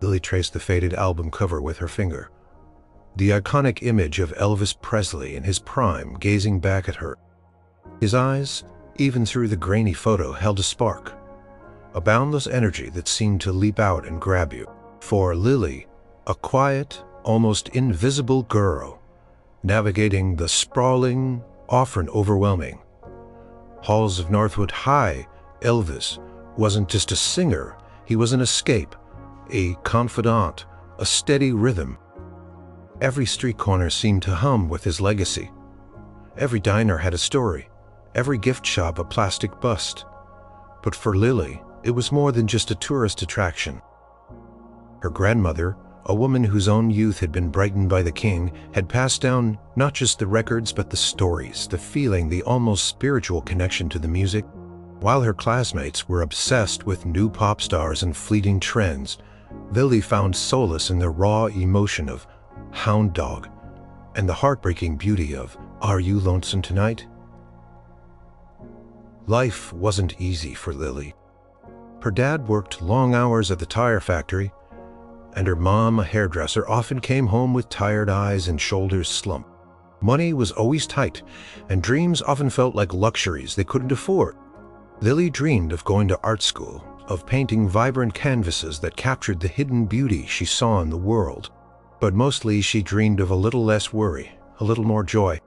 Lily traced the faded album cover with her finger. The iconic image of Elvis Presley in his prime gazing back at her. His eyes, even through the grainy photo, held a spark, a boundless energy that seemed to leap out and grab you. For Lily, a quiet, almost invisible girl, navigating the sprawling, often overwhelming halls of Northwood High, Elvis wasn't just a singer, he was an escape, a confidant, a steady rhythm. Every street corner seemed to hum with his legacy. Every diner had a story, every gift shop a plastic bust. But for Lily, it was more than just a tourist attraction. Her grandmother, a woman whose own youth had been brightened by the King, had passed down not just the records but the stories, the feeling, the almost spiritual connection to the music. While her classmates were obsessed with new pop stars and fleeting trends, Lily found solace in the raw emotion of Hound Dog and the heartbreaking beauty of Are You Lonesome Tonight? Life wasn't easy for Lily. Her dad worked long hours at the tire factory, and her mom, a hairdresser, often came home with tired eyes and shoulders slumped. Money was always tight, and dreams often felt like luxuries they couldn't afford. Lily dreamed of going to art school, of painting vibrant canvases that captured the hidden beauty she saw in the world. But mostly she dreamed of a little less worry, a little more joy.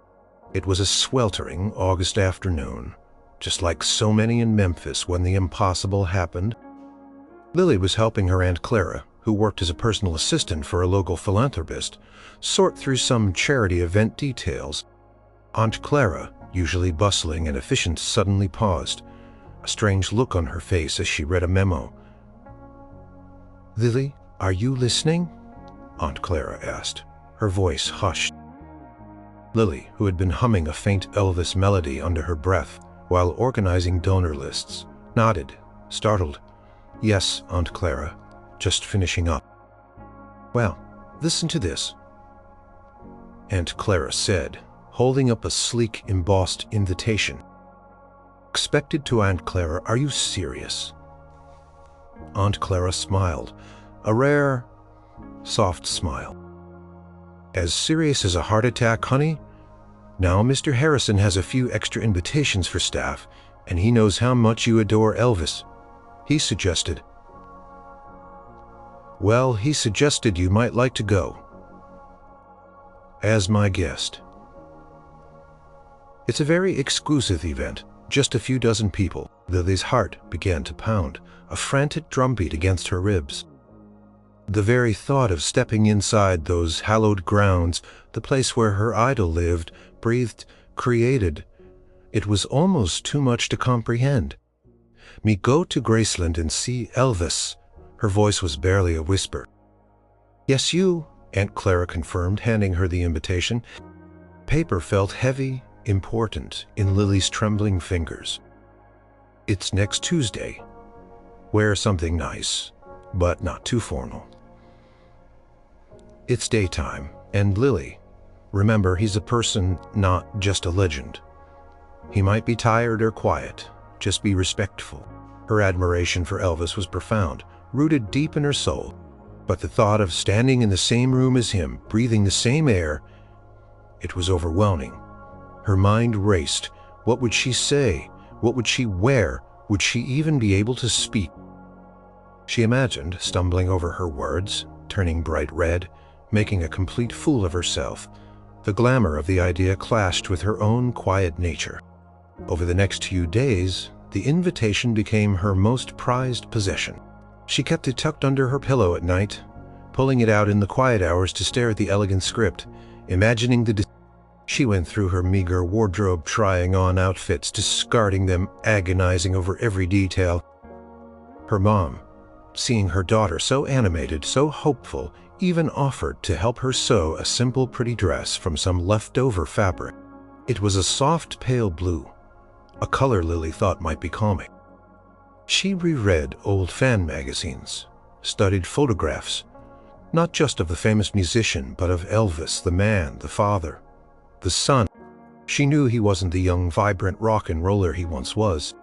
It was a sweltering August afternoon, just like so many in Memphis when the impossible happened. Lily was helping her Aunt Clara, who worked as a personal assistant for a local philanthropist, sort through some charity event details. Aunt Clara, usually bustling and efficient, suddenly paused, a strange look on her face as she read a memo. "Lily, are you listening?" Aunt Clara asked, her voice hushed. Lily, who had been humming a faint Elvis melody under her breath while organizing donor lists, nodded, startled. "Yes, Aunt Clara, just finishing up." "Well, listen to this," Aunt Clara said, holding up a sleek, embossed invitation. Expected to Aunt Clara, "Are you serious?" Aunt Clara smiled, a rare, soft smile. "As serious as a heart attack, honey? Now Mr. Harrison has a few extra invitations for staff, and he knows how much you adore Elvis. He suggested you might like to go as my guest. It's a very exclusive event, just a few dozen people." Lily's heart began to pound, a frantic drumbeat against her ribs. The very thought of stepping inside those hallowed grounds, the place where her idol lived, breathed, created, it was almost too much to comprehend. "Me go to Graceland and see Elvis." Her voice was barely a whisper. "Yes, you," Aunt Clara confirmed, handing her the invitation. Paper felt heavy, important in Lily's trembling fingers. "It's next Tuesday. Wear something nice, but not too formal. It's daytime, and Lily, remember, he's a person, not just a legend. He might be tired or quiet, just be respectful." Her admiration for Elvis was profound, rooted deep in her soul, but the thought of standing in the same room as him, breathing the same air, it was overwhelming. Her mind raced. What would she say? What would she wear? Would she even be able to speak? She imagined stumbling over her words, turning bright red, making a complete fool of herself. The glamour of the idea clashed with her own quiet nature. Over the next few days, the invitation became her most prized possession. She kept it tucked under her pillow at night, pulling it out in the quiet hours to stare at the elegant script, imagining She went through her meager wardrobe, trying on outfits, discarding them, agonizing over every detail. Her mom, seeing her daughter so animated, so hopeful, even offered to help her sew a simple, pretty dress from some leftover fabric. It was a soft, pale blue, a color Lily thought might be calming. She reread old fan magazines, studied photographs, not just of the famous musician, but of Elvis, the man, the father, the son. She knew he wasn't the young, vibrant rock and roller he once was.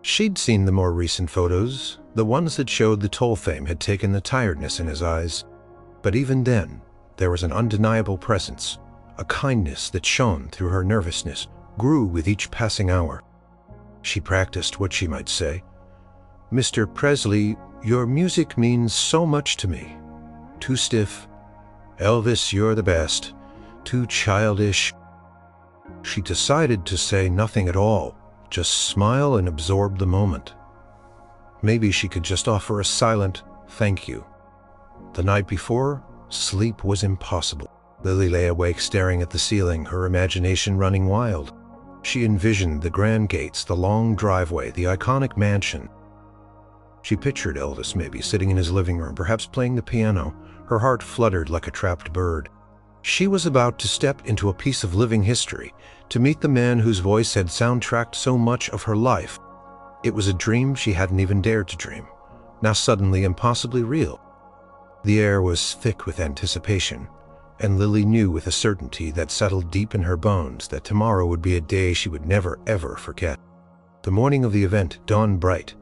She'd seen the more recent photos, the ones that showed the toll fame had taken the tiredness in his eyes. But even then, there was an undeniable presence, a kindness that shone through her nervousness, grew with each passing hour. She practiced what she might say. "Mr. Presley, your music means so much to me. Too stiff. Elvis, you're the best. Too childish." She decided to say nothing at all, just smile and absorb the moment. Maybe she could just offer a silent thank you. The night before, sleep was impossible. Lily lay awake staring at the ceiling, her imagination running wild. She envisioned the grand gates, the long driveway, the iconic mansion. She pictured Elvis maybe sitting in his living room, perhaps playing the piano. Her heart fluttered like a trapped bird. She was about to step into a piece of living history, to meet the man whose voice had soundtracked so much of her life. It was a dream she hadn't even dared to dream, now suddenly impossibly real. The air was thick with anticipation, and Lily knew with a certainty that settled deep in her bones that tomorrow would be a day she would never ever forget. The morning of the event dawned bright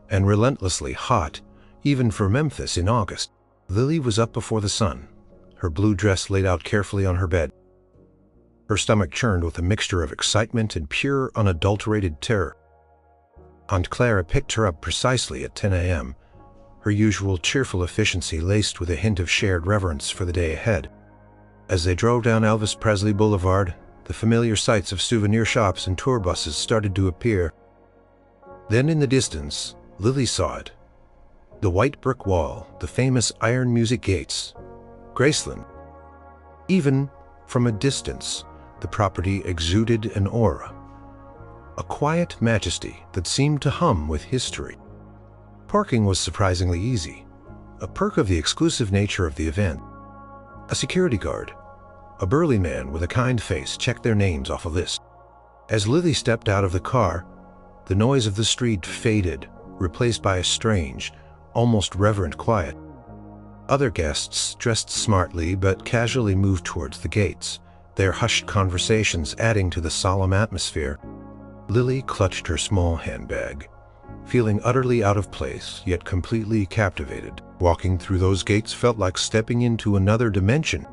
and relentlessly hot, even for Memphis in August. Lily was up before the sun, her blue dress laid out carefully on her bed. Her stomach churned with a mixture of excitement and pure, unadulterated terror. Aunt Clara picked her up precisely at 10 a.m., her usual cheerful efficiency laced with a hint of shared reverence for the day ahead. As they drove down Elvis Presley Boulevard, the familiar sights of souvenir shops and tour buses started to appear. Then in the distance, Lily saw it. The white brick wall, the famous iron music gates. Graceland. Even from a distance, the property exuded an aura, a quiet majesty that seemed to hum with history. Parking was surprisingly easy, a perk of the exclusive nature of the event. A security guard, a burly man with a kind face, checked their names off a list. As Lily stepped out of the car, the noise of the street faded, replaced by a strange, almost reverent quiet. Other guests, dressed smartly but casually, moved towards the gates, their hushed conversations adding to the solemn atmosphere. Lily clutched her small handbag, feeling utterly out of place, yet completely captivated. Walking through those gates felt like stepping into another dimension.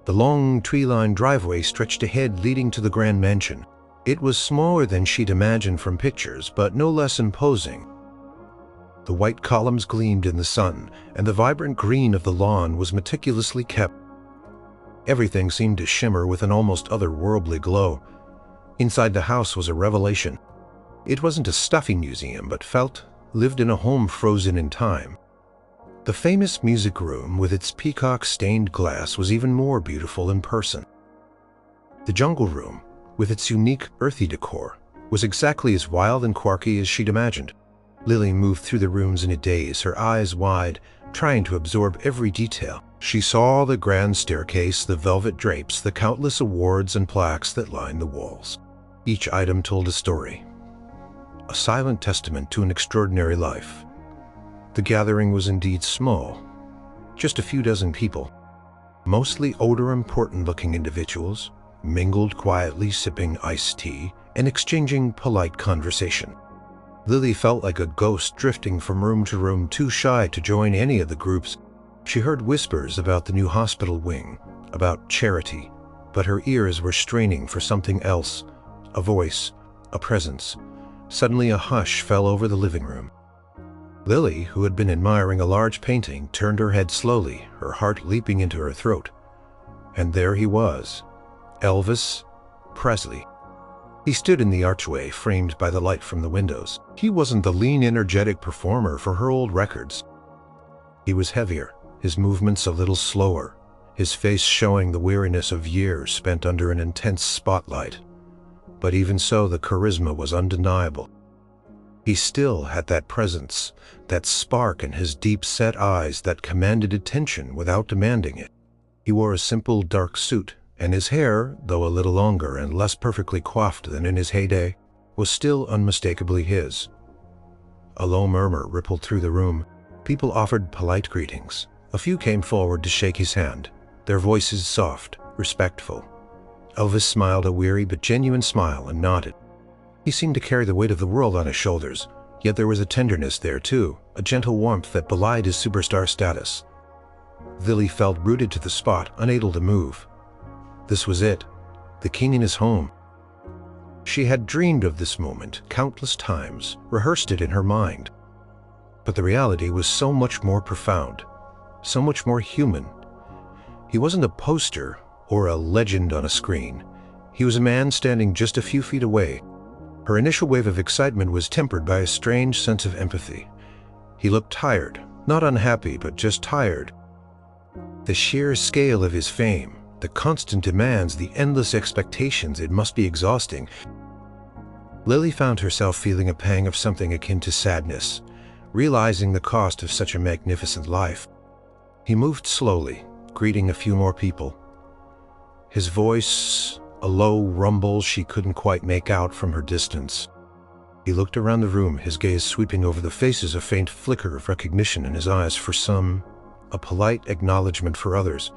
The long, tree-lined driveway stretched ahead, leading to the grand mansion. It was smaller than she'd imagined from pictures, but no less imposing. The white columns gleamed in the sun, and the vibrant green of the lawn was meticulously kept. Everything seemed to shimmer with an almost otherworldly glow. Inside the house was a revelation. It wasn't a stuffy museum, but lived in a home frozen in time. The famous music room, with its peacock-stained glass, was even more beautiful in person. The jungle room, with its unique, earthy decor, was exactly as wild and quirky as she'd imagined. Lily moved through the rooms in a daze, her eyes wide, trying to absorb every detail. She saw the grand staircase, the velvet drapes, the countless awards and plaques that lined the walls. Each item told a story, a silent testament to an extraordinary life. The gathering was indeed small, just a few dozen people, mostly older, important-looking individuals, mingled quietly, sipping iced tea and exchanging polite conversation. Lily felt like a ghost drifting from room to room, too shy to join any of the groups. She heard whispers about the new hospital wing, about charity, but her ears were straining for something else, a voice, a presence. Suddenly a hush fell over the living room. Lily, who had been admiring a large painting, turned her head slowly, her heart leaping into her throat. And there he was, Elvis Presley. He stood in the archway, framed by the light from the windows. He wasn't the lean, energetic performer for her old records. He was heavier, his movements a little slower, his face showing the weariness of years spent under an intense spotlight. But even so, the charisma was undeniable. He still had that presence, that spark in his deep-set eyes that commanded attention without demanding it. He wore a simple dark suit, and his hair, though a little longer and less perfectly coiffed than in his heyday, was still unmistakably his. A low murmur rippled through the room. People offered polite greetings. A few came forward to shake his hand, their voices soft, respectful. Elvis smiled a weary but genuine smile and nodded. He seemed to carry the weight of the world on his shoulders, yet there was a tenderness there too, a gentle warmth that belied his superstar status. Lily felt rooted to the spot, unable to move. This was it, the king in his home. She had dreamed of this moment countless times, rehearsed it in her mind. But the reality was so much more profound, so much more human. He wasn't a poster or a legend on a screen. He was a man standing just a few feet away. Her initial wave of excitement was tempered by a strange sense of empathy. He looked tired, not unhappy, but just tired. The sheer scale of his fame, the constant demands, the endless expectations, it must be exhausting. Lily found herself feeling a pang of something akin to sadness, realizing the cost of such a magnificent life. He moved slowly, greeting a few more people. His voice, a low rumble she couldn't quite make out from her distance. He looked around the room, his gaze sweeping over the faces, a faint flicker of recognition in his eyes for some, a polite acknowledgement for others.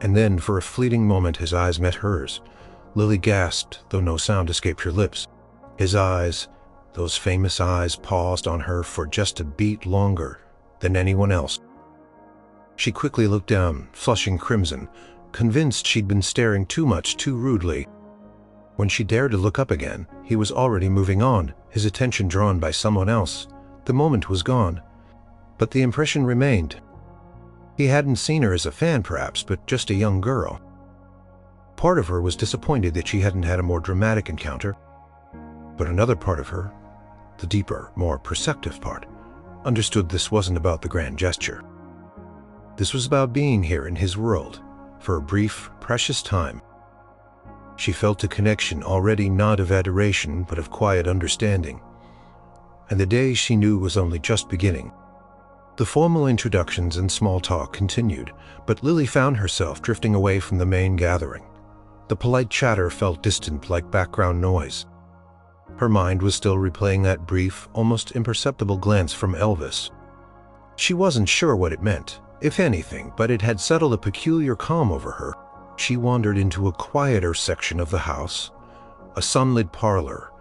And then, for a fleeting moment, his eyes met hers. Lily gasped, though no sound escaped her lips. His eyes, those famous eyes, paused on her for just a beat longer than anyone else. She quickly looked down, flushing crimson, convinced she'd been staring too much, too rudely. When she dared to look up again, he was already moving on, his attention drawn by someone else. The moment was gone, but the impression remained. He hadn't seen her as a fan, perhaps, but just a young girl. Part of her was disappointed that she hadn't had a more dramatic encounter, but another part of her, the deeper, more perceptive part, understood this wasn't about the grand gesture. This was about being here in his world, for a brief, precious time. She felt a connection already not of adoration, but of quiet understanding. And the day she knew was only just beginning. The formal introductions and small talk continued, but Lily found herself drifting away from the main gathering. The polite chatter felt distant, like background noise. Her mind was still replaying that brief, almost imperceptible glance from Elvis. She wasn't sure what it meant, if anything, but it had settled a peculiar calm over her. She wandered into a quieter section of the house, a sunlit parlor,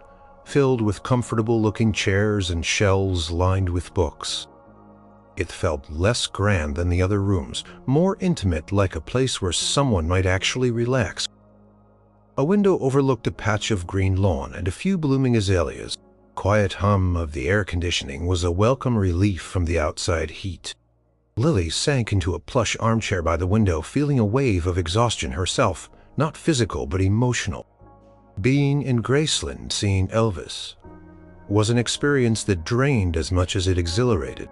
filled with comfortable-looking chairs and shelves lined with books. It felt less grand than the other rooms, more intimate, like a place where someone might actually relax. A window overlooked a patch of green lawn and a few blooming azaleas. Quiet hum of the air conditioning was a welcome relief from the outside heat. Lily sank into a plush armchair by the window, feeling a wave of exhaustion herself, not physical but emotional. Being in Graceland, seeing Elvis, was an experience that drained as much as it exhilarated.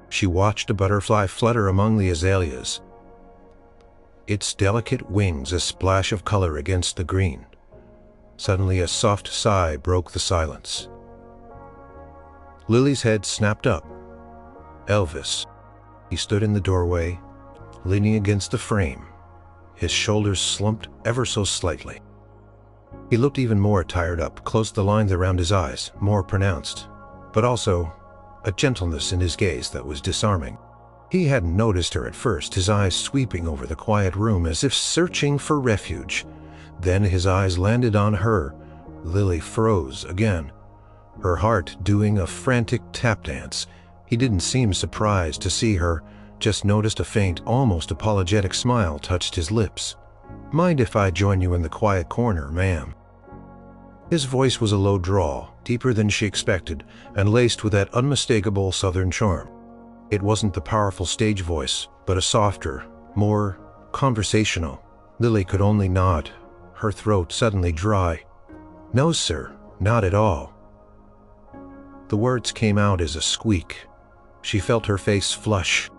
She watched a butterfly flutter among the azaleas, its delicate wings a splash of color against the green. Suddenly a soft sigh broke the silence. Lily's head snapped up. Elvis. He stood in the doorway, leaning against the frame, his shoulders slumped ever so slightly. He looked even more tired up, close the lines around his eyes, more pronounced, but also a gentleness in his gaze that was disarming. He hadn't noticed her at first, his eyes sweeping over the quiet room as if searching for refuge. Then his eyes landed on her. Lily froze again, her heart doing a frantic tap dance. He didn't seem surprised to see her, just noticed a faint, almost apologetic smile touched his lips. "Mind if I join you in the quiet corner, ma'am?" His voice was a low drawl, deeper than she expected, and laced with that unmistakable southern charm. It wasn't the powerful stage voice, but a softer, more conversational. Lily could only nod, her throat suddenly dry. "No, sir, not at all." The words came out as a squeak. She felt her face flush.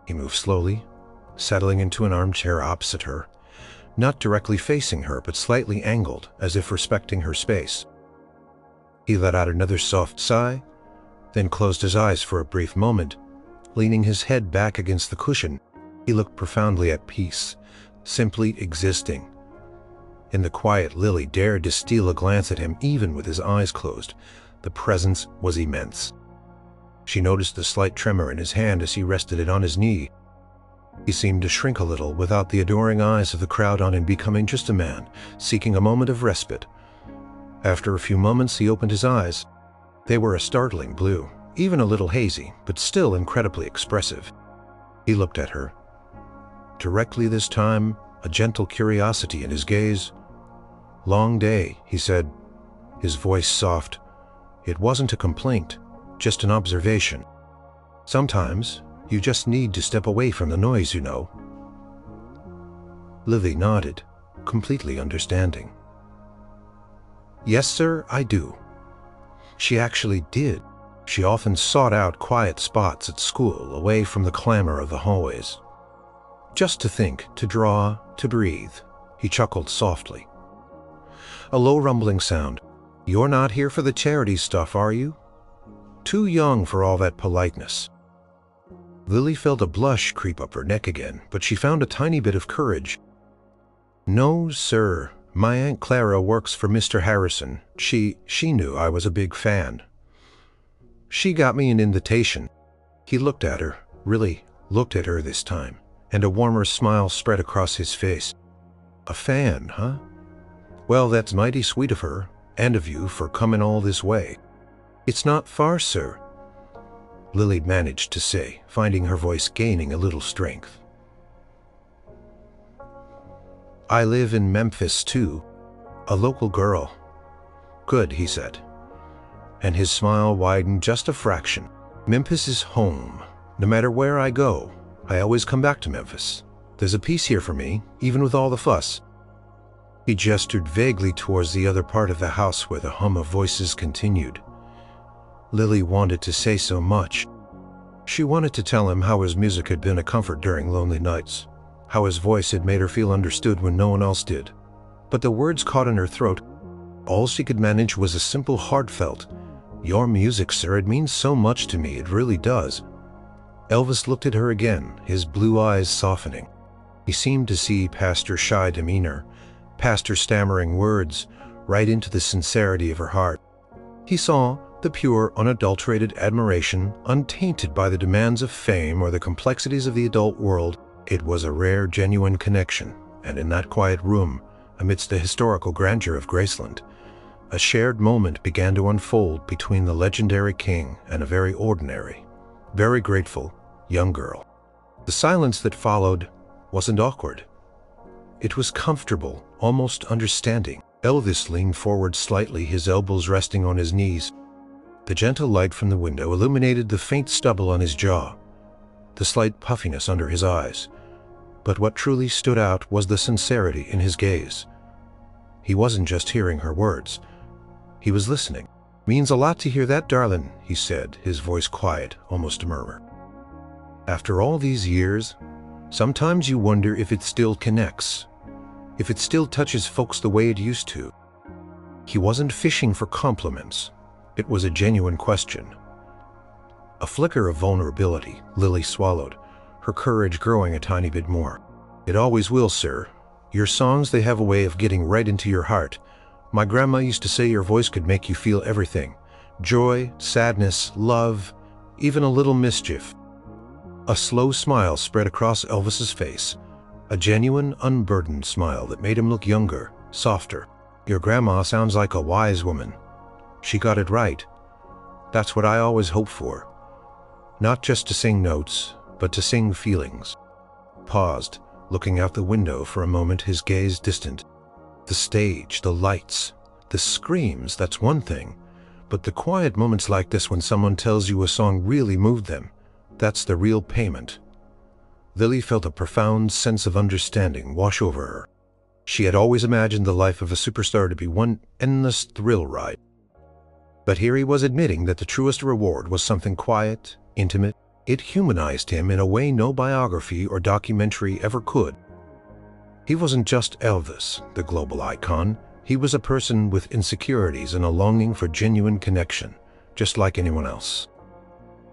He moved slowly, settling into an armchair opposite her, not directly facing her, but slightly angled, as if respecting her space. He let out another soft sigh, then closed his eyes for a brief moment. Leaning his head back against the cushion, he looked profoundly at peace, simply existing. In the quiet, Lily dared to steal a glance at him even with his eyes closed. The presence was immense. She noticed the slight tremor in his hand as he rested it on his knee. He seemed to shrink a little without the adoring eyes of the crowd on him, becoming just a man, seeking a moment of respite. After a few moments, he opened his eyes. They were a startling blue, even a little hazy, but still incredibly expressive. He looked at her. Directly this time, a gentle curiosity in his gaze. "Long day," he said, his voice soft. It wasn't a complaint, just an observation. "Sometimes, you just need to step away from the noise, you know." Lily nodded, completely understanding. "Yes, sir, I do." She actually did. She often sought out quiet spots at school, away from the clamor of the hallways. Just to think, to draw, to breathe. He chuckled softly. A low rumbling sound. "You're not here for the charity stuff, are you? Too young for all that politeness." Lily felt a blush creep up her neck again, but she found a tiny bit of courage. "No, sir. My Aunt Clara works for Mr. Harrison. She knew I was a big fan. She got me an invitation." He looked at her, really looked at her this time, and a warmer smile spread across his face. "A fan, huh? Well, that's mighty sweet of her, and of you for coming all this way." "It's not far, sir," Lily managed to say, finding her voice gaining a little strength. "I live in Memphis, too. A local girl." "Good," he said, and his smile widened just a fraction. "Memphis is home. No matter where I go, I always come back to Memphis. There's a peace here for me, even with all the fuss." He gestured vaguely towards the other part of the house where the hum of voices continued. Lily wanted to say so much. She wanted to tell him how his music had been a comfort during lonely nights, how his voice had made her feel understood when no one else did. But the words caught in her throat. All she could manage was a simple heartfelt, "Your music, sir, it means so much to me, it really does." Elvis looked at her again, his blue eyes softening. He seemed to see past her shy demeanor, past her stammering words, right into the sincerity of her heart. He saw the pure, unadulterated admiration, untainted by the demands of fame or the complexities of the adult world. It was a rare, genuine connection, and in that quiet room, amidst the historical grandeur of Graceland, a shared moment began to unfold between the legendary king and a very ordinary, very grateful young girl. The silence that followed wasn't awkward. It was comfortable, almost understanding. Elvis leaned forward slightly, his elbows resting on his knees. The gentle light from the window illuminated the faint stubble on his jaw, the slight puffiness under his eyes. But what truly stood out was the sincerity in his gaze. He wasn't just hearing her words. He was listening. "Means a lot to hear that, darling," he said, his voice quiet, almost a murmur. "After all these years, sometimes you wonder if it still connects, if it still touches folks the way it used to." He wasn't fishing for compliments. It was a genuine question. A flicker of vulnerability. Lily swallowed, her courage growing a tiny bit more. "It always will, sir. Your songs, they have a way of getting right into your heart. My grandma used to say your voice could make you feel everything. Joy, sadness, love, even a little mischief." A slow smile spread across Elvis's face, a genuine, unburdened smile that made him look younger, softer. "Your grandma sounds like a wise woman. She got it right. That's what I always hope for. Not just to sing notes, but to sing feelings." Paused, looking out the window for a moment, his gaze distant. The stage, the lights, the screams, that's one thing. But the quiet moments like this when someone tells you a song really moved them, that's the real payment. Lily felt a profound sense of understanding wash over her. She had always imagined the life of a superstar to be one endless thrill ride. But here he was admitting that the truest reward was something quiet, intimate. It humanized him in a way no biography or documentary ever could. He wasn't just Elvis, the global icon. He was a person with insecurities and a longing for genuine connection, just like anyone else.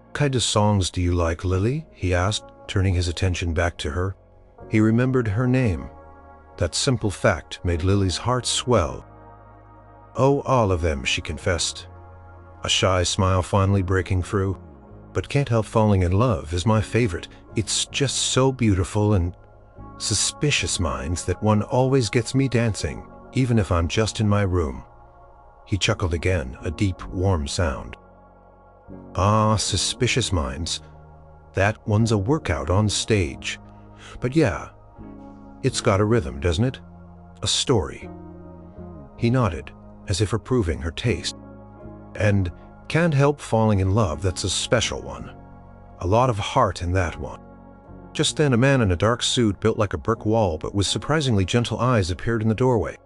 "What kind of songs do you like, Lily?" he asked, turning his attention back to her. He remembered her name. That simple fact made Lily's heart swell. "Oh, all of them," she confessed, a shy smile finally breaking through. "But Can't Help Falling in Love is my favorite. It's just so beautiful, and Suspicious Minds, that one always gets me dancing, even if I'm just in my room." He chuckled again, a deep, warm sound. Ah, suspicious minds. That one's a workout on stage. But yeah, it's got a rhythm, doesn't it? A story. He nodded, as if approving her taste. And can't help falling in love, that's a special one. A lot of heart in that one. Just then a man in a dark suit built like a brick wall but with surprisingly gentle eyes appeared in the doorway.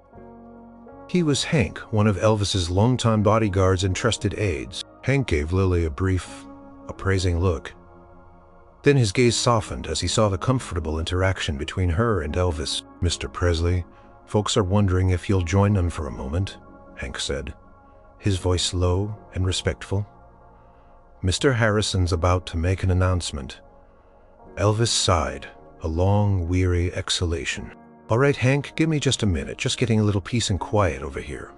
He was Hank, one of Elvis's longtime bodyguards and trusted aides. Hank gave Lily a brief, appraising look. Then his gaze softened as he saw the comfortable interaction between her and Elvis. "Mr. Presley, folks are wondering if you'll join them for a moment," Hank said, his voice low and respectful. "Mr. Harrison's about to make an announcement." Elvis sighed, a long, weary exhalation. "All right, Hank, give me just a minute, just getting a little peace and quiet over here."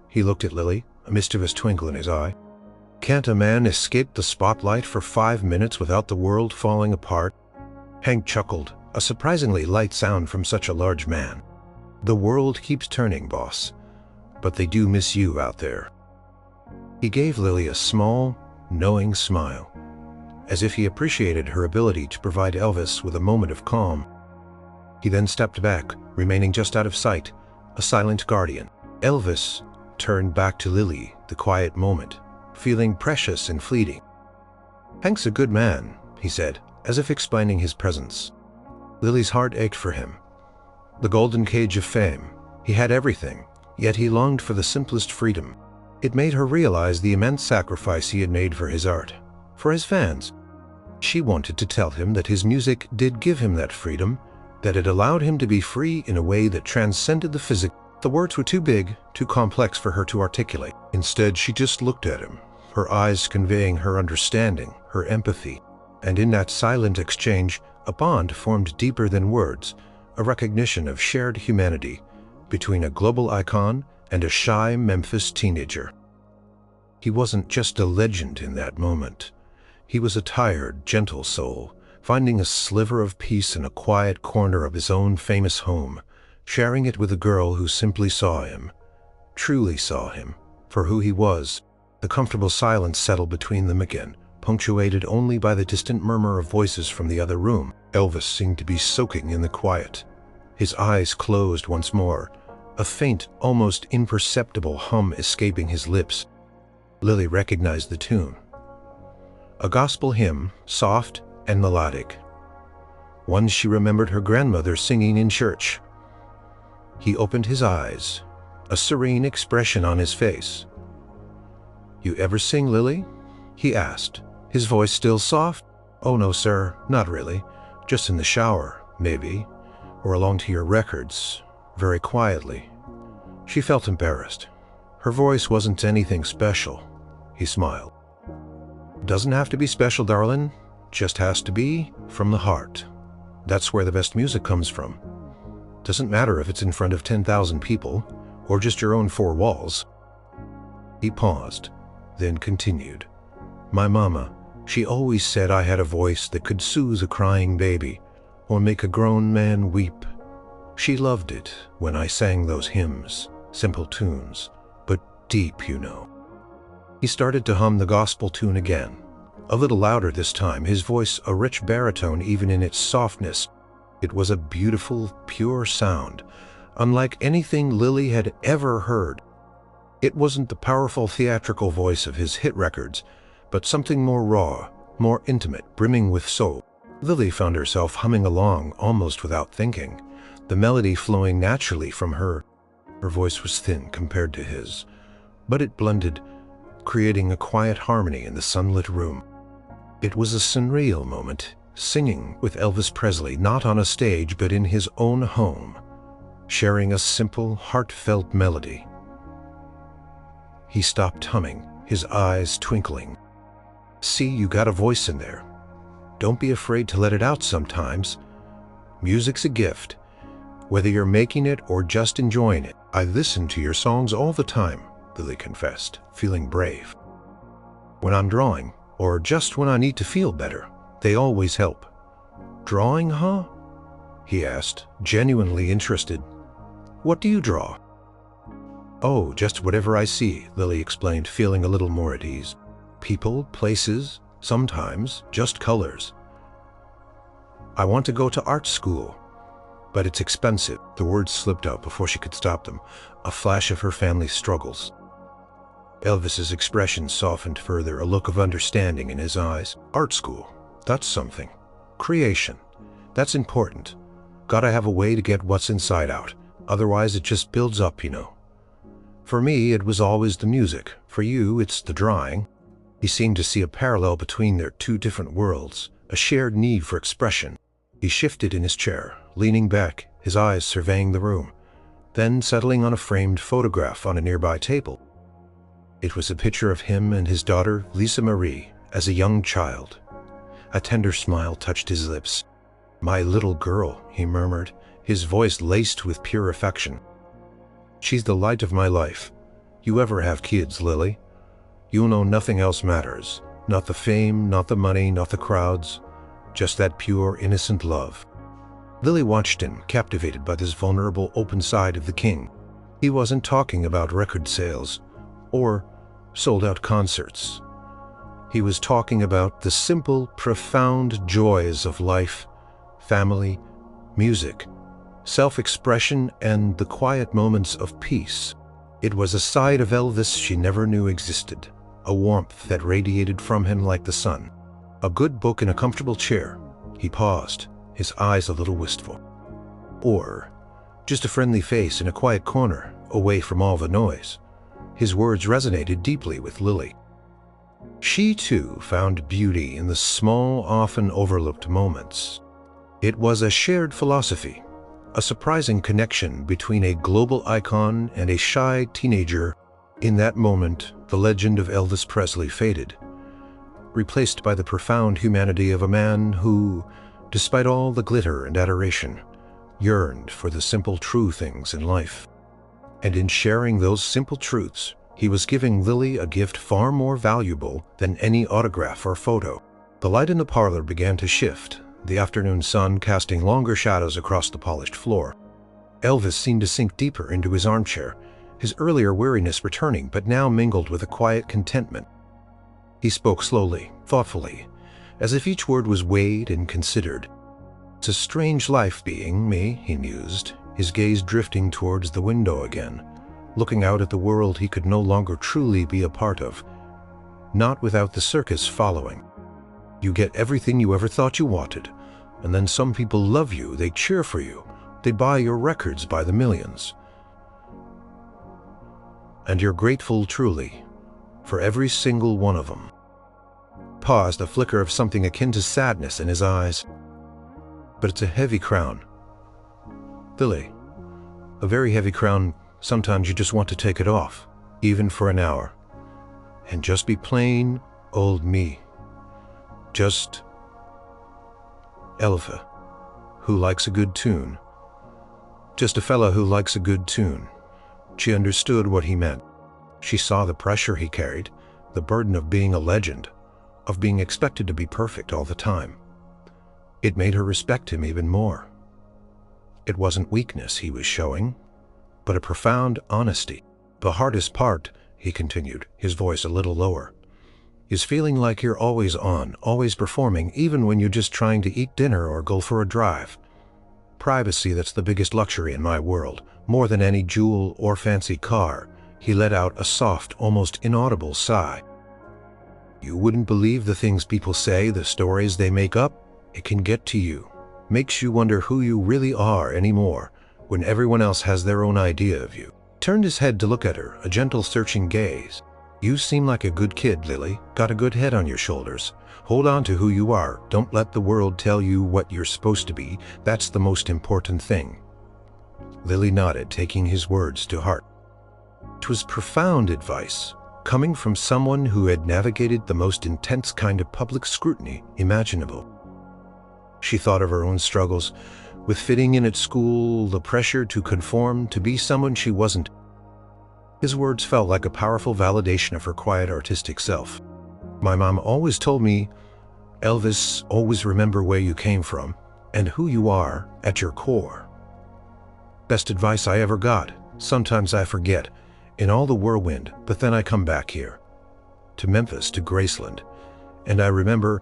He looked at Lily, a mischievous twinkle in his eye. "Can't a man escape the spotlight for 5 minutes without the world falling apart?" Hank chuckled, a surprisingly light sound from such a large man. "The world keeps turning, boss, but they do miss you out there." He gave Lily a small, knowing smile, as if he appreciated her ability to provide Elvis with a moment of calm. He then stepped back, remaining just out of sight, a silent guardian. Elvis turned back to Lily, the quiet moment, feeling precious and fleeting. "Hank's a good man," he said, as if explaining his presence. Lily's heart ached for him. The golden cage of fame. He had everything, yet he longed for the simplest freedom. It made her realize the immense sacrifice he had made for his art, for his fans. She wanted to tell him that his music did give him that freedom, that it allowed him to be free in a way that transcended the physical. The words were too big, too complex for her to articulate. Instead, she just looked at him, her eyes conveying her understanding, her empathy. And in that silent exchange, a bond formed deeper than words, a recognition of shared humanity between a global icon and a shy Memphis teenager. He wasn't just a legend in that moment. He was a tired, gentle soul, finding a sliver of peace in a quiet corner of his own famous home, sharing it with a girl who simply saw him, truly saw him, for who he was. The comfortable silence settled between them again, punctuated only by the distant murmur of voices from the other room. Elvis seemed to be soaking in the quiet. His eyes closed once more, a faint, almost imperceptible hum escaping his lips. Lily recognized the tune. A gospel hymn, soft and melodic. One she remembered her grandmother singing in church. He opened his eyes, a serene expression on his face. "You ever sing, Lily?" he asked, his voice still soft. "Oh no, sir, not really. Just in the shower, maybe, or along to your records, very quietly." She felt embarrassed. Her voice wasn't anything special. He smiled. "Doesn't have to be special, darling. Just has to be from the heart. That's where the best music comes from. Doesn't matter if it's in front of 10,000 people or just your own 4 walls." He paused, then continued. "My mama, she always said I had a voice that could soothe a crying baby or make a grown man weep. She loved it when I sang those hymns, simple tunes, but deep, you know." He started to hum the gospel tune again, a little louder this time, his voice a rich baritone even in its softness. It was a beautiful, pure sound, unlike anything Lily had ever heard. It wasn't the powerful theatrical voice of his hit records, but something more raw, more intimate, brimming with soul. Lily found herself humming along almost without thinking, the melody flowing naturally from her. Her voice was thin compared to his, but it blended, creating a quiet harmony in the sunlit room. It was a surreal moment, singing with Elvis Presley, not on a stage but in his own home, sharing a simple, heartfelt melody. He stopped humming, his eyes twinkling. "See, you got a voice in there. Don't be afraid to let it out sometimes. Music's a gift, whether you're making it or just enjoying it." "I listen to your songs all the time," Lily confessed, feeling brave. "When I'm drawing, or just when I need to feel better, they always help." "Drawing, huh?" he asked, genuinely interested. "What do you draw?" "Oh, just whatever I see," Lily explained, feeling a little more at ease. "People, places, sometimes just colors. I want to go to art school, but it's expensive." The words slipped out before she could stop them, a flash of her family's struggles. Elvis's expression softened further, a look of understanding in his eyes. "Art school, that's something. Creation, that's important. Gotta have a way to get what's inside out, otherwise it just builds up, you know. For me, it was always the music. For you, it's the drawing." He seemed to see a parallel between their two different worlds, a shared need for expression. He shifted in his chair, leaning back, his eyes surveying the room, then settling on a framed photograph on a nearby table. It was a picture of him and his daughter, Lisa Marie, as a young child. A tender smile touched his lips. "My little girl," he murmured, his voice laced with pure affection. "She's the light of my life. You ever have kids, Lily? You'll know nothing else matters. Not the fame, not the money, not the crowds. Just that pure, innocent love." Lily watched him, captivated by this vulnerable, open side of the king. He wasn't talking about record sales or sold-out concerts. He was talking about the simple, profound joys of life, family, music, self-expression, and the quiet moments of peace. It was a side of Elvis she never knew existed, a warmth that radiated from him like the sun. A good book in a comfortable chair. He paused, his eyes a little wistful. Or just a friendly face in a quiet corner, away from all the noise. His words resonated deeply with Lily. She, too, found beauty in the small, often overlooked moments. It was a shared philosophy, a surprising connection between a global icon and a shy teenager. In that moment, the legend of Elvis Presley faded, replaced by the profound humanity of a man who, despite all the glitter and adoration, yearned for the simple true things in life. And in sharing those simple truths, he was giving Lily a gift far more valuable than any autograph or photo. The light in the parlor began to shift, the afternoon sun casting longer shadows across the polished floor. Elvis seemed to sink deeper into his armchair, his earlier weariness returning, but now mingled with a quiet contentment. He spoke slowly, thoughtfully, as if each word was weighed and considered. "It's a strange life being me," he mused, his gaze drifting towards the window again, looking out at the world he could no longer truly be a part of, not without the circus following. You get everything you ever thought you wanted, and then some people love you, they cheer for you, they buy your records by the millions. And you're grateful truly for every single one of them. Paused, a flicker of something akin to sadness in his eyes. But it's a heavy crown. Lily, a very heavy crown. Sometimes you just want to take it off, even for an hour, and just be plain old me. Just Elva, who likes a good tune. Just a fella who likes a good tune. She understood what he meant. She saw the pressure he carried, the burden of being a legend, of being expected to be perfect all the time. It made her respect him even more. It wasn't weakness he was showing, but a profound honesty. "The hardest part," he continued, his voice a little lower, "is feeling like you're always on, always performing, even when you're just trying to eat dinner or go for a drive. Privacy, that's the biggest luxury in my world, more than any jewel or fancy car." He let out a soft, almost inaudible sigh. "You wouldn't believe the things people say, the stories they make up. It can get to you. Makes you wonder who you really are anymore, when everyone else has their own idea of you." Turned his head to look at her, a gentle searching gaze. "You seem like a good kid, Lily. Got a good head on your shoulders. Hold on to who you are. Don't let the world tell you what you're supposed to be. That's the most important thing." Lily nodded, taking his words to heart. It was profound advice, coming from someone who had navigated the most intense kind of public scrutiny imaginable. She thought of her own struggles, with fitting in at school, the pressure to conform, to be someone she wasn't. His words felt like a powerful validation of her quiet artistic self. "My mom always told me, Elvis, always remember where you came from and who you are at your core. Best advice I ever got. Sometimes I forget, in all the whirlwind, but then I come back here, to Memphis, to Graceland, and I remember,"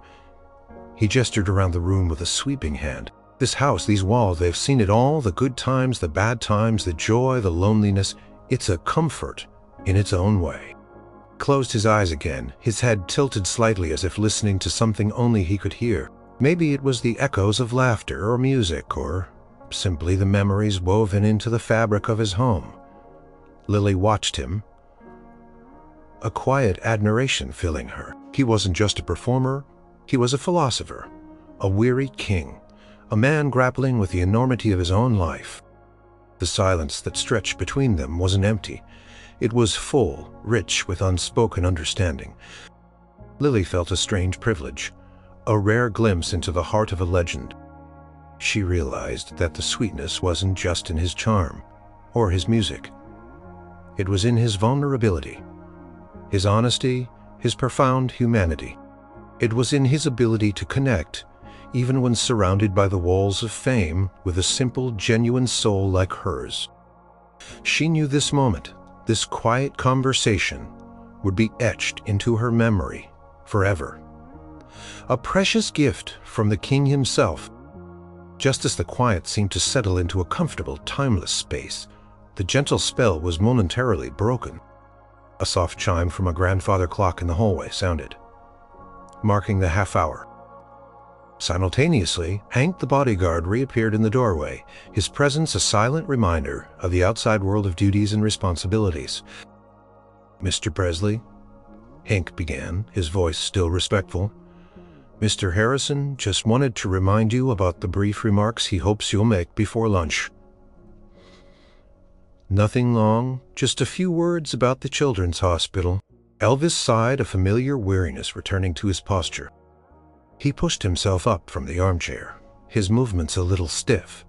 he gestured around the room with a sweeping hand, "this house, these walls, they've seen it all, the good times, the bad times, the joy, the loneliness. It's a comfort in its own way." Closed his eyes again, his head tilted slightly as if listening to something only he could hear. Maybe it was the echoes of laughter or music, or simply the memories woven into the fabric of his home. Lily watched him, a quiet admiration filling her. He wasn't just a performer, he was a philosopher, a wearied king, a man grappling with the enormity of his own life. The silence that stretched between them wasn't empty. It was full, rich with unspoken understanding. Lily felt a strange privilege, a rare glimpse into the heart of a legend. She realized that the sweetness wasn't just in his charm or his music. It was in his vulnerability, his honesty, his profound humanity. It was in his ability to connect, even when surrounded by the walls of fame, with a simple, genuine soul like hers. She knew this moment, this quiet conversation, would be etched into her memory forever. A precious gift from the king himself. Just as the quiet seemed to settle into a comfortable, timeless space, the gentle spell was momentarily broken. A soft chime from a grandfather clock in the hallway sounded, marking the half-hour. Simultaneously, Hank the bodyguard reappeared in the doorway, his presence a silent reminder of the outside world of duties and responsibilities. "Mr. Presley," Hank began, his voice still respectful, "Mr. Harrison just wanted to remind you about the brief remarks he hopes you'll make before lunch." Nothing long, just a few words about the children's hospital. Elvis sighed, a familiar weariness returning to his posture. He pushed himself up from the armchair, his movements a little stiff.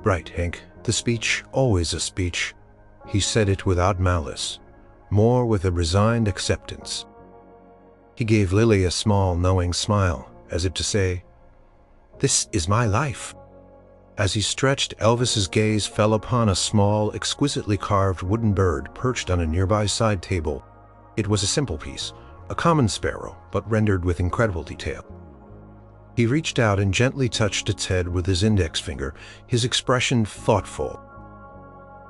"Right, Hank, the speech, always a speech." He said it without malice, more with a resigned acceptance. He gave Lily a small, knowing smile, as if to say, "This is my life." As he stretched, Elvis's gaze fell upon a small, exquisitely carved wooden bird perched on a nearby side table. It was a simple piece, a common sparrow, but rendered with incredible detail. He reached out and gently touched its head with his index finger, his expression thoughtful.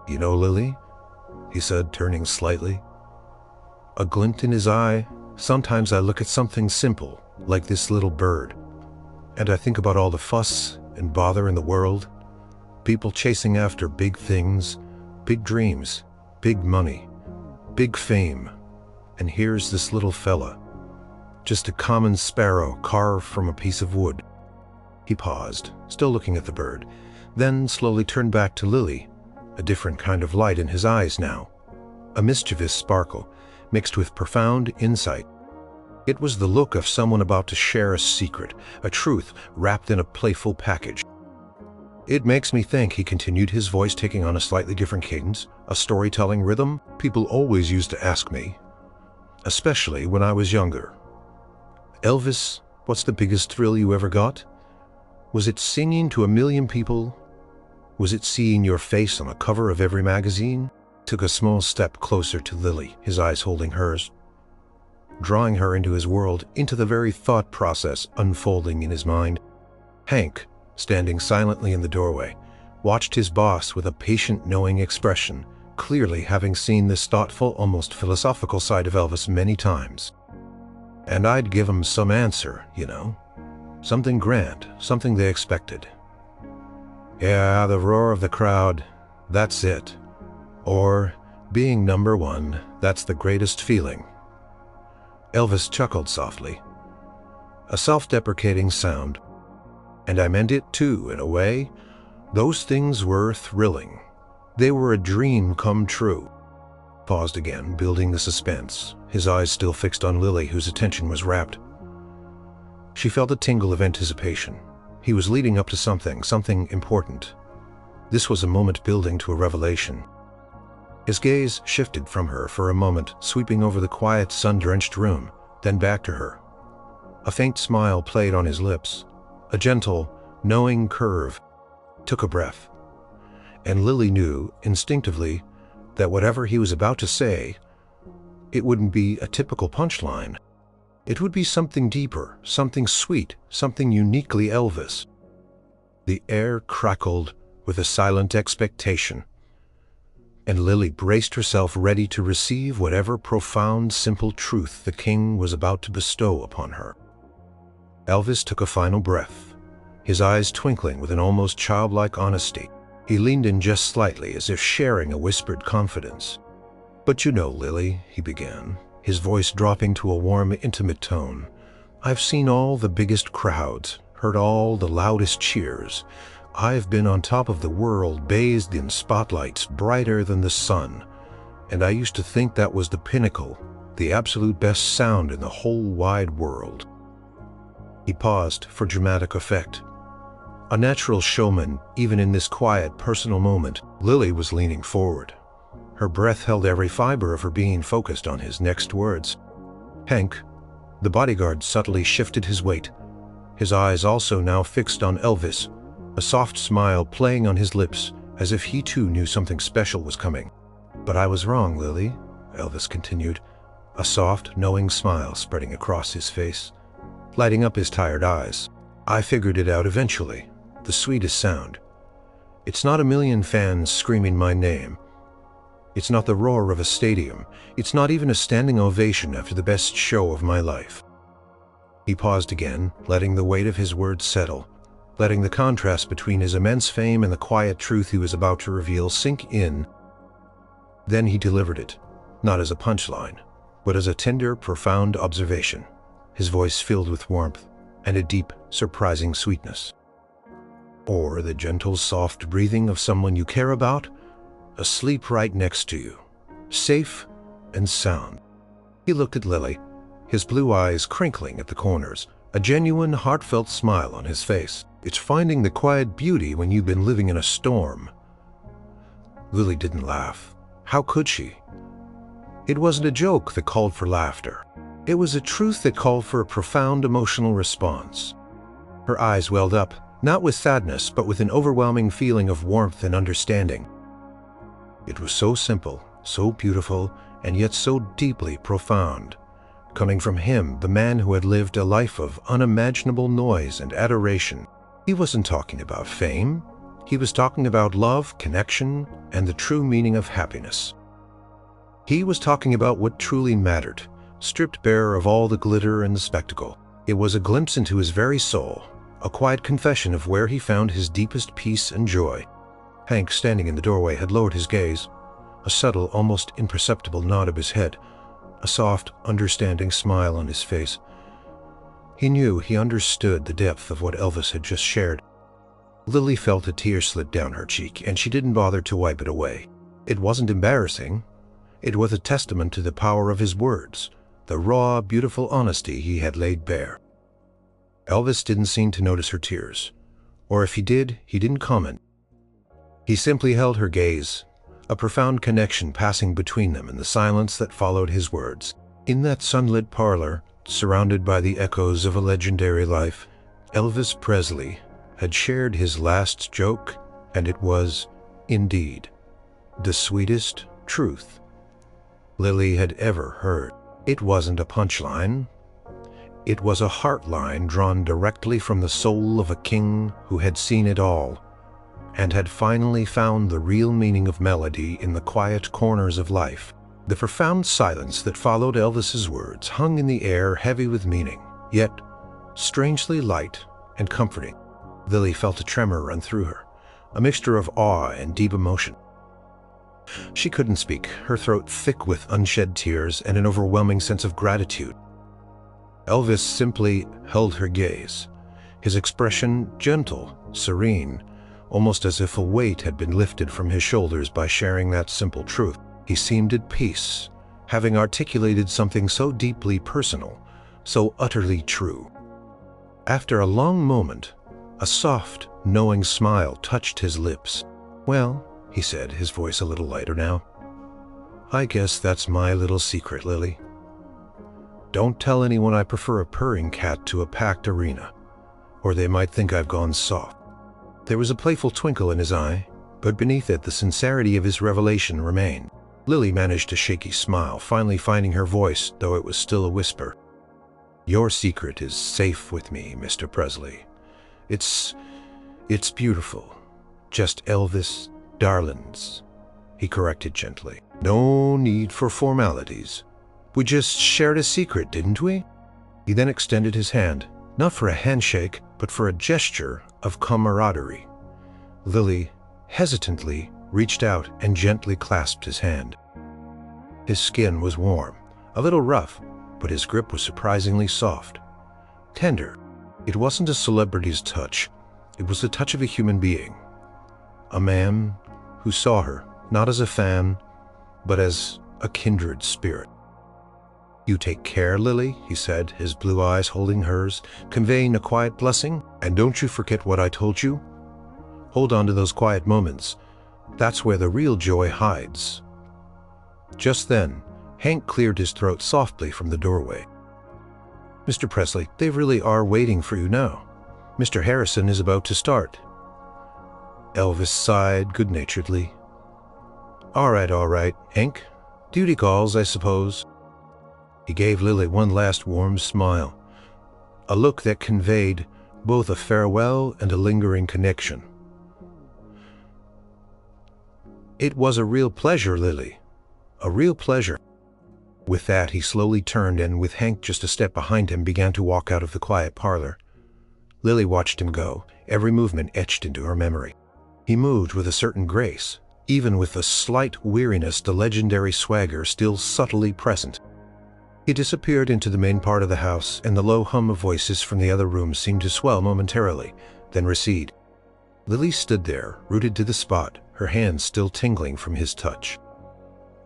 "You know, Lily," he said, turning slightly, a glint in his eye, "sometimes I look at something simple, like this little bird, and I think about all the fuss and bother in the world, people chasing after big things, big dreams, big money, big fame, and here's this little fella, just a common sparrow carved from a piece of wood." He paused, still looking at the bird, then slowly turned back to Lily, a different kind of light in his eyes now, a mischievous sparkle mixed with profound insight. It was the look of someone about to share a secret, a truth wrapped in a playful package. "It makes me think," he continued, his voice taking on a slightly different cadence, a storytelling rhythm. "People always used to ask me, especially when I was younger, 'Elvis, what's the biggest thrill you ever got? Was it singing to a million people? Was it seeing your face on the cover of every magazine?" Took a small step closer to Lily, his eyes holding hers, drawing her into his world, into the very thought process unfolding in his mind. Hank, standing silently in the doorway, watched his boss with a patient, knowing expression, clearly having seen this thoughtful, almost philosophical side of Elvis many times. "And I'd give 'em some answer, you know, something grand, something they expected. Yeah, the roar of the crowd, that's it. Or, being number one, that's the greatest feeling." Elvis chuckled softly, a self-deprecating sound. "And I meant it too, in a way. Those things were thrilling. They were a dream come true." Paused again, building the suspense, his eyes still fixed on Lily, whose attention was rapt. She felt a tingle of anticipation. He was leading up to something important. This was a moment building to a revelation. His gaze shifted from her for a moment, sweeping over the quiet, sun-drenched room, then back to her. A faint smile played on his lips, a gentle, knowing curve. Took a breath, and Lily knew, instinctively, that whatever he was about to say, it wouldn't be a typical punchline. It would be something deeper, something sweet, something uniquely Elvis. The air crackled with a silent expectation, and Lily braced herself ready to receive whatever profound, simple truth the king was about to bestow upon her. Elvis took a final breath, his eyes twinkling with an almost childlike honesty. He leaned in just slightly, as if sharing a whispered confidence. "But you know, Lily," he began, his voice dropping to a warm, intimate tone, "I've seen all the biggest crowds, heard all the loudest cheers. I've been on top of the world, bathed in spotlights brighter than the sun, and I used to think that was the pinnacle, the absolute best sound in the whole wide world." He paused for dramatic effect. A natural showman, even in this quiet, personal moment, Lily was leaning forward. Her breath held every fiber of her being focused on his next words. Hank, the bodyguard, subtly shifted his weight, his eyes also now fixed on Elvis, a soft smile playing on his lips, as if he too knew something special was coming. "But I was wrong, Lily," Elvis continued, a soft, knowing smile spreading across his face, lighting up his tired eyes. "I figured it out eventually. The sweetest sound. It's not a million fans screaming my name. It's not the roar of a stadium. It's not even a standing ovation after the best show of my life." He paused again, letting the weight of his words settle, letting the contrast between his immense fame and the quiet truth he was about to reveal sink in. Then he delivered it, not as a punchline, but as a tender, profound observation, his voice filled with warmth and a deep, surprising sweetness. "Or the gentle, soft breathing of someone you care about, asleep right next to you, safe and sound." He looked at Lily, his blue eyes crinkling at the corners, a genuine, heartfelt smile on his face. "It's finding the quiet beauty when you've been living in a storm." Lily didn't laugh. How could she? It wasn't a joke that called for laughter. It was a truth that called for a profound emotional response. Her eyes welled up, not with sadness, but with an overwhelming feeling of warmth and understanding. It was so simple, so beautiful, and yet so deeply profound, coming from him, the man who had lived a life of unimaginable noise and adoration. He wasn't talking about fame. He was talking about love, connection, and the true meaning of happiness. He was talking about what truly mattered, stripped bare of all the glitter and the spectacle. It was a glimpse into his very soul, a quiet confession of where he found his deepest peace and joy. Hank, standing in the doorway, had lowered his gaze, a subtle, almost imperceptible nod of his head, a soft, understanding smile on his face. He knew, he understood the depth of what Elvis had just shared. Lily felt a tear slip down her cheek, and she didn't bother to wipe it away. It wasn't embarrassing. It was a testament to the power of his words, the raw, beautiful honesty he had laid bare. Elvis didn't seem to notice her tears, or if he did, he didn't comment. He simply held her gaze, a profound connection passing between them in the silence that followed his words. In that sunlit parlor, surrounded by the echoes of a legendary life, Elvis Presley had shared his last joke, and it was, indeed, the sweetest truth Lily had ever heard. It wasn't a punchline. It was a heartline drawn directly from the soul of a king who had seen it all, and had finally found the real meaning of melody in the quiet corners of life. The profound silence that followed Elvis's words hung in the air, heavy with meaning, yet strangely light and comforting. Lily felt a tremor run through her, a mixture of awe and deep emotion. She couldn't speak, her throat thick with unshed tears and an overwhelming sense of gratitude. Elvis simply held her gaze, his expression gentle, serene, almost as if a weight had been lifted from his shoulders by sharing that simple truth. He seemed at peace, having articulated something so deeply personal, so utterly true. After a long moment, a soft, knowing smile touched his lips. "Well," he said, his voice a little lighter now, "I guess that's my little secret, Lily. Don't tell anyone I prefer a purring cat to a packed arena, or they might think I've gone soft." There was a playful twinkle in his eye, but beneath it the sincerity of his revelation remained. Lily managed a shaky smile, finally finding her voice, though it was still a whisper. "Your secret is safe with me, Mr. Presley. It's beautiful. Just Elvis darlings," he corrected gently. "No need for formalities. We just shared a secret, didn't we?" He then extended his hand, not for a handshake, but for a gesture of camaraderie. Lily hesitantly reached out and gently clasped his hand. His skin was warm, a little rough, but his grip was surprisingly soft. Tender. It wasn't a celebrity's touch. It was the touch of a human being. A man who saw her, not as a fan, but as a kindred spirit. "You take care, Lily," he said, his blue eyes holding hers, conveying a quiet blessing. "And don't you forget what I told you? Hold on to those quiet moments. That's where the real joy hides." Just then, Hank cleared his throat softly from the doorway. "Mr. Presley, they really are waiting for you now. Mr. Harrison is about to start." Elvis sighed good-naturedly. All right, Hank. Duty calls, I suppose." He gave Lily one last warm smile, a look that conveyed both a farewell and a lingering connection. "It was a real pleasure, Lily. A real pleasure." With that, he slowly turned and, with Hank just a step behind him, began to walk out of the quiet parlor. Lily watched him go, every movement etched into her memory. He moved with a certain grace, even with the slight weariness, the legendary swagger still subtly present. He disappeared into the main part of the house, and the low hum of voices from the other rooms seemed to swell momentarily, then recede. Lily stood there, rooted to the spot, her hands still tingling from his touch.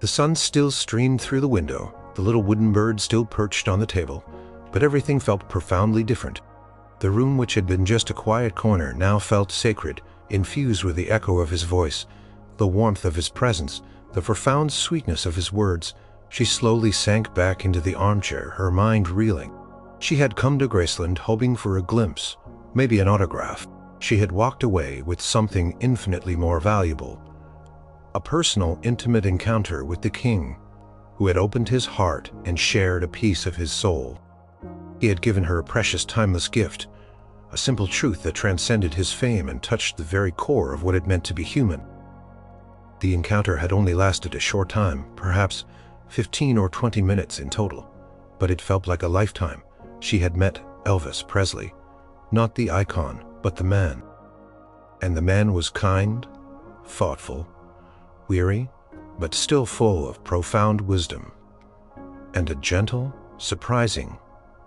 The sun still streamed through the window, the little wooden bird still perched on the table, but everything felt profoundly different. The room, which had been just a quiet corner, now felt sacred, infused with the echo of his voice, the warmth of his presence, the profound sweetness of his words. She slowly sank back into the armchair, her mind reeling. She had come to Graceland hoping for a glimpse, maybe an autograph. She had walked away with something infinitely more valuable. A personal, intimate encounter with the king, who had opened his heart and shared a piece of his soul. He had given her a precious, timeless gift, a simple truth that transcended his fame and touched the very core of what it meant to be human. The encounter had only lasted a short time, perhaps 15 or 20 minutes in total, but it felt like a lifetime. She had met Elvis Presley, not the icon, but the man. And the man was kind, thoughtful, weary, but still full of profound wisdom, and a gentle, surprising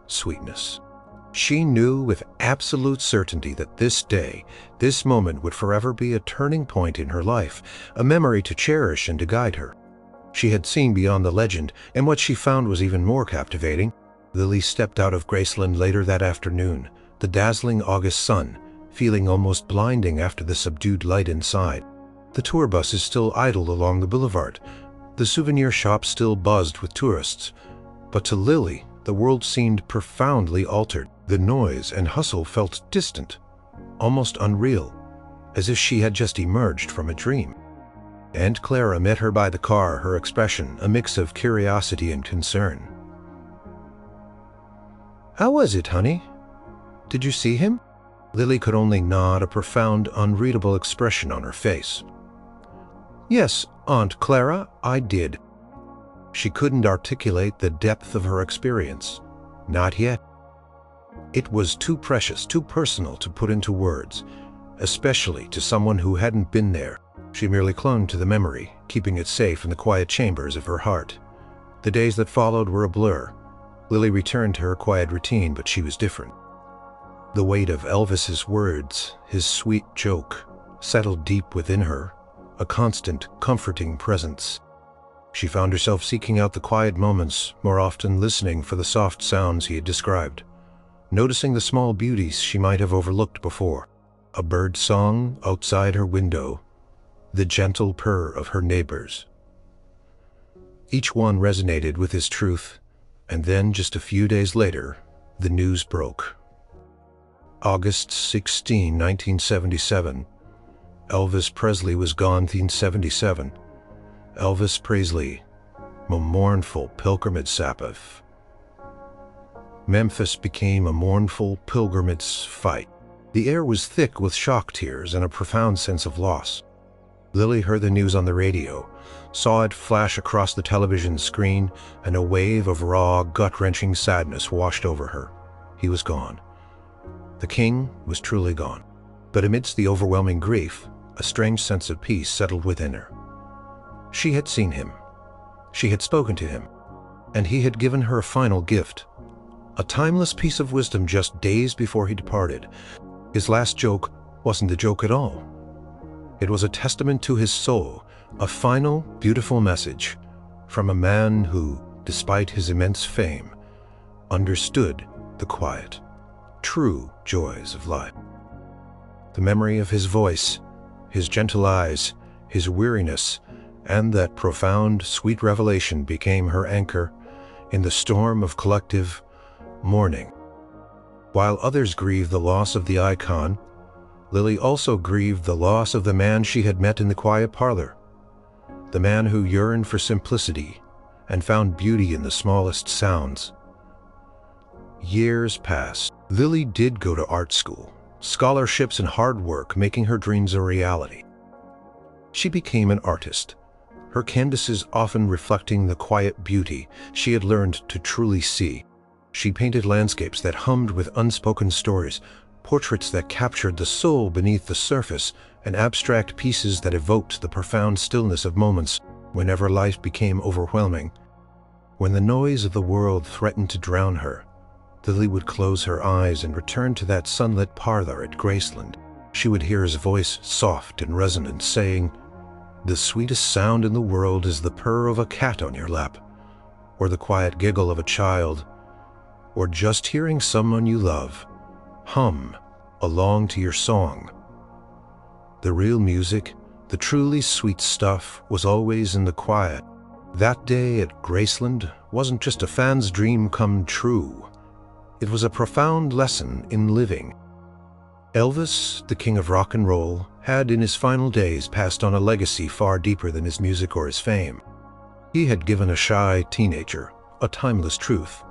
sweetness. She knew with absolute certainty that this day, this moment would forever be a turning point in her life, a memory to cherish and to guide her. She had seen beyond the legend, and what she found was even more captivating. Lily stepped out of Graceland later that afternoon, the dazzling August sun, feeling almost blinding after the subdued light inside. The tour buses still idled along the boulevard. The souvenir shops still buzzed with tourists. But to Lily, the world seemed profoundly altered. The noise and hustle felt distant, almost unreal, as if she had just emerged from a dream. Aunt Clara met her by the car, her expression a mix of curiosity and concern. "How was it, honey? Did you see him?" Lily could only nod, a profound, unreadable expression on her face. "Yes, Aunt Clara, I did." She couldn't articulate the depth of her experience. Not yet. It was too precious, too personal to put into words, especially to someone who hadn't been there. She merely clung to the memory, keeping it safe in the quiet chambers of her heart. The days that followed were a blur. Lily returned to her quiet routine, but she was different. The weight of Elvis's words, his sweet joke, settled deep within her, a constant, comforting presence. She found herself seeking out the quiet moments, more often listening for the soft sounds he had described, noticing the small beauties she might have overlooked before. A bird's song outside her window, the gentle purr of her neighbors. Each one resonated with his truth, and then just a few days later, the news broke. August 16, 1977. Elvis Presley was gone in 77. Elvis Presley, a mournful pilgrimage Sabbath. Memphis became a mournful pilgrimage fight. The air was thick with shock tears and a profound sense of loss. Lily heard the news on the radio, saw it flash across the television screen, and a wave of raw, gut-wrenching sadness washed over her. He was gone. The king was truly gone. But amidst the overwhelming grief, a strange sense of peace settled within her. She had seen him. She had spoken to him. And he had given her a final gift. A timeless piece of wisdom just days before he departed. His last joke wasn't a joke at all. It was a testament to his soul, a final, beautiful message from a man who, despite his immense fame, understood the quiet, true joys of life. The memory of his voice, his gentle eyes, his weariness, and that profound, sweet revelation became her anchor in the storm of collective mourning. While others grieved the loss of the icon, Lily also grieved the loss of the man she had met in the quiet parlor, the man who yearned for simplicity and found beauty in the smallest sounds. Years passed. Lily did go to art school, scholarships and hard work making her dreams a reality. She became an artist, her canvases often reflecting the quiet beauty she had learned to truly see. She painted landscapes that hummed with unspoken stories, portraits that captured the soul beneath the surface, and abstract pieces that evoked the profound stillness of moments whenever life became overwhelming. When the noise of the world threatened to drown her, Lily would close her eyes and return to that sunlit parlor at Graceland. She would hear his voice, soft and resonant, saying, "The sweetest sound in the world is the purr of a cat on your lap, or the quiet giggle of a child, or just hearing someone you love hum along to your song." The real music, the truly sweet stuff, was always in the quiet. That day at Graceland wasn't just a fan's dream come true. It was a profound lesson in living. Elvis, the king of rock and roll, had in his final days passed on a legacy far deeper than his music or his fame. He had given a shy teenager a timeless truth: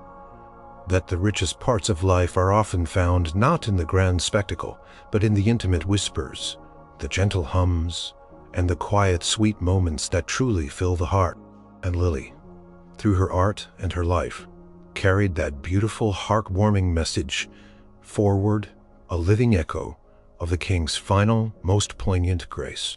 that the richest parts of life are often found not in the grand spectacle, but in the intimate whispers, the gentle hums, and the quiet, sweet moments that truly fill the heart. And Lily, through her art and her life, carried that beautiful, heartwarming message forward, a living echo of the King's final, most poignant grace.